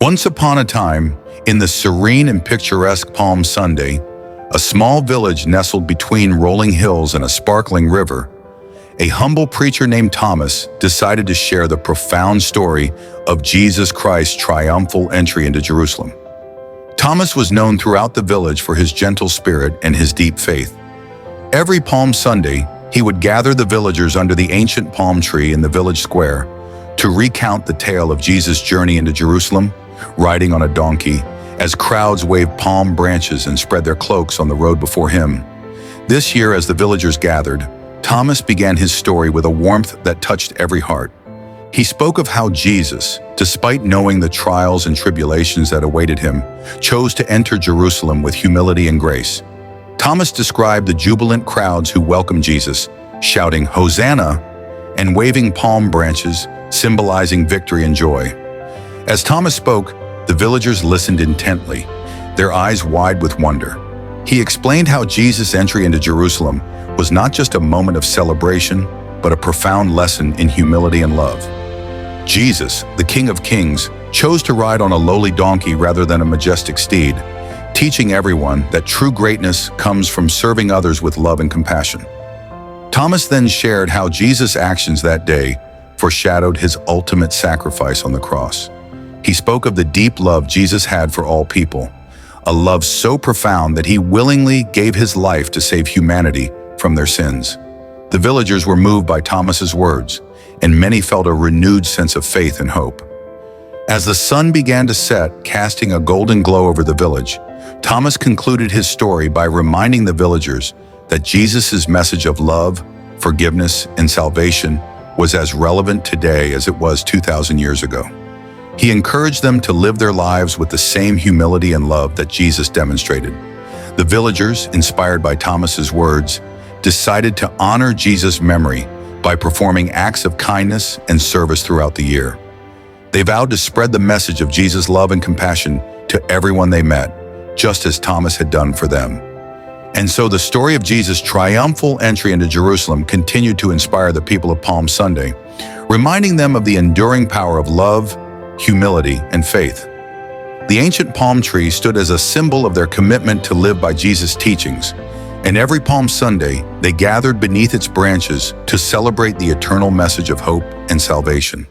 Once upon a time, in the serene and picturesque Palm Sunday, a small village nestled between rolling hills and a sparkling river, a humble preacher named Thomas decided to share the profound story of Jesus Christ Triumphal Entry into Jerusalem. Thomas was known throughout the village for his gentle spirit and his deep faith. Every Palm Sunday, he would gather the villagers under the ancient palm tree in the village square to recount the tale of Jesus' journey into Jerusalem, riding on a donkey, as crowds waved palm branches and spread their cloaks on the road before him. This year, as the villagers gathered, Thomas began his story with a warmth that touched every heart. He spoke of how Jesus, despite knowing the trials and tribulations that awaited him, chose to enter Jerusalem with humility and grace. Thomas described the jubilant crowds who welcomed Jesus, shouting "Hosanna" and waving palm branches, symbolizing victory and joy. As Thomas spoke, the villagers listened intently, their eyes wide with wonder. He explained how Jesus' entry into Jerusalem was not just a moment of celebration, but a profound lesson in humility and love. Jesus, the King of Kings, chose to ride on a lowly donkey rather than a majestic steed, teaching everyone that true greatness comes from serving others with love and compassion. Thomas then shared how Jesus' actions that day foreshadowed his ultimate sacrifice on the cross. He spoke of the deep love Jesus had for all people, a love so profound that he willingly gave his life to save humanity from their sins. The villagers were moved by Thomas's words, and many felt a renewed sense of faith and hope. As the sun began to set, casting a golden glow over the village, Thomas concluded his story by reminding the villagers that Jesus' message of love, forgiveness, and salvation was as relevant today as it was 2,000 years ago. He encouraged them to live their lives with the same humility and love that Jesus demonstrated. The villagers, inspired by Thomas's words, decided to honor Jesus' memory by performing acts of kindness and service throughout the year. They vowed to spread the message of Jesus' love and compassion to everyone they met, just as Thomas had done for them. And so the story of Jesus' triumphal entry into Jerusalem continued to inspire the people of Palm Sunday, reminding them of the enduring power of love, humility, and faith. The ancient palm tree stood as a symbol of their commitment to live by Jesus' teachings, and every Palm Sunday, they gathered beneath its branches to celebrate the eternal message of hope and salvation.